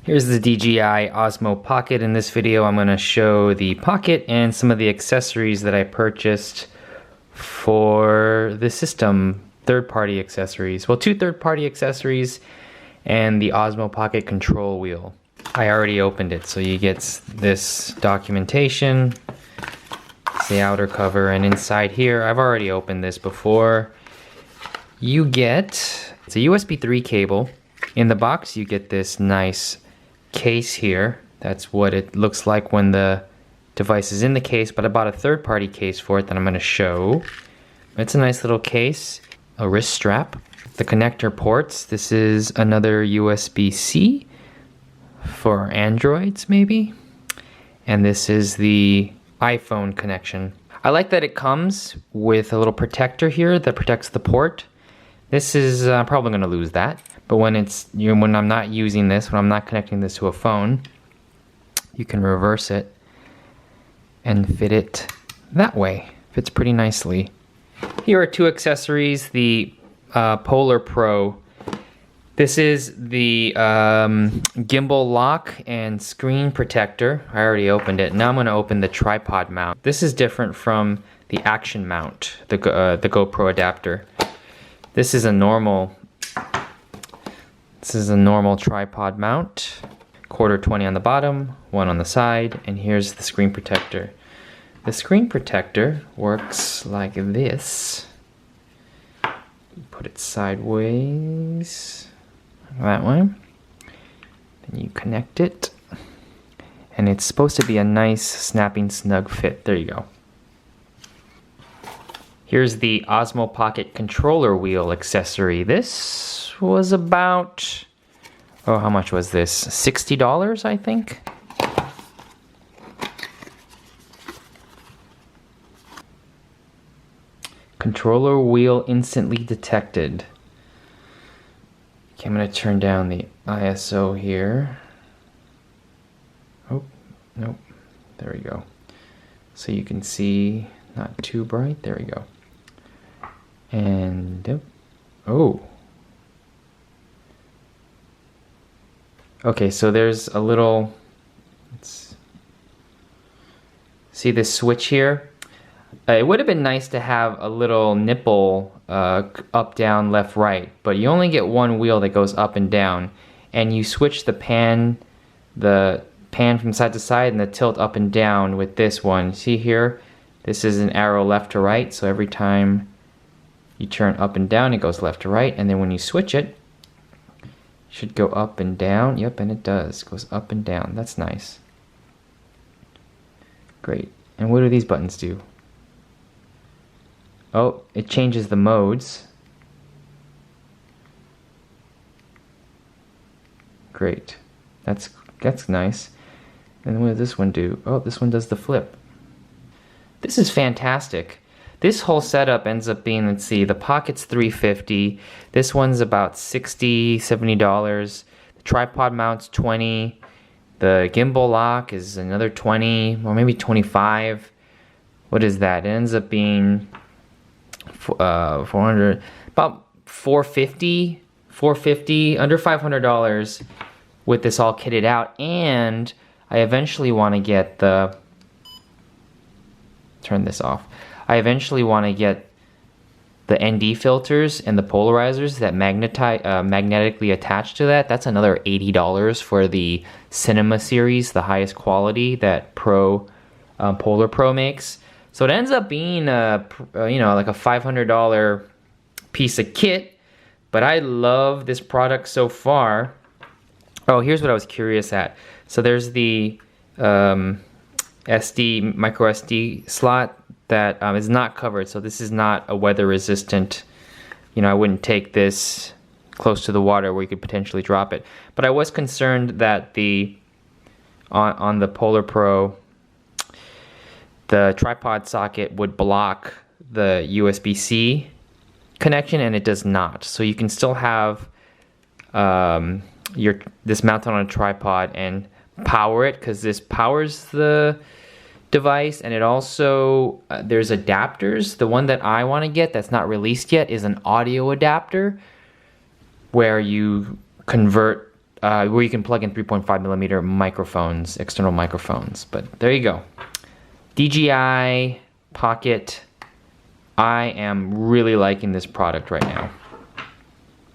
Here's the DJI Osmo Pocket. In this video, I'm going to show the Pocket and some of the accessories that I purchased for the system. Third-party accessories. Well, 2 third-party accessories and the Osmo Pocket control wheel. I already opened it, so you get this documentation. It's the outer cover, and inside here, I've already opened this before. You get, it's a USB 3 cable. In the box, you get this nice case here. That's what it looks like when the device is in the case, but I bought a third-party case for it that I'm going to show. It's a nice little case, a wrist strap, the connector ports. This is another USB-C for Androids maybe, and this is the iPhone connection. I like that it comes with a little protector here that protects the port. This is probably going to lose that. But when when I'm not using this, when I'm not connecting this to a phone, you can reverse it and fit it that way. Fits pretty nicely. Here are 2 accessories. The Polar Pro. This is the gimbal lock and screen protector. I already opened it. Now I'm going to open the tripod mount. This is different from the action mount, the GoPro adapter. This is a normal tripod mount. 1/4 on the bottom, 1 on the side, and here's the screen protector. The screen protector works like this. Put it sideways, that way. Then you connect it, and it's supposed to be a nice snapping snug fit. There you go. Here's the Osmo Pocket controller wheel accessory. This was about, oh, how much was this? $60, I think. Controller wheel instantly detected. Okay, I'm going to turn down the ISO here. Oh, nope. There we go. So you can see, not too bright. There we go. And, oh. Okay, so there's a little, let's see this switch here. It would have been nice to have a little nipple up, down, left, right, but you only get one wheel that goes up and down, and you switch the pan from side to side and the tilt up and down with this one. See here, this is an arrow left to right, so every time you turn up and down, it goes left to right, and then when you switch it, it should go up and down. Yep, and it does. It goes up and down. That's nice. Great. And what do these buttons do? Oh, it changes the modes. Great. That's nice. And what does this one do? Oh, this one does the flip. This is fantastic. This whole setup ends up being, let's see, the Pocket's $350. This one's about $60, $70. The tripod mount's $20. The gimbal lock is another $20, or maybe $25. What is that? It ends up being $400, about $450, under $500 with this all kitted out. And I eventually want to get the, turn this off. I eventually want to get the ND filters and the polarizers that magnetically attach to that. That's another $80 for the Cinema series, the highest quality that Polar Pro makes. So it ends up being like a $500 piece of kit, but I love this product so far. Oh, here's what I was curious at. So there's the micro SD slot that is not covered, so this is not a weather resistant. I wouldn't take this close to the water where you could potentially drop it. But I was concerned that on the Polar Pro, the tripod socket would block the USB-C connection, and it does not. So you can still have this mounted on a tripod and power it, because this powers the device, and it also there's adapters. The one that I want to get that's not released yet is an audio adapter where you convert where you can plug in 3.5 millimeter microphones, external microphones. But there you go. DJI Pocket. I am really liking this product right now.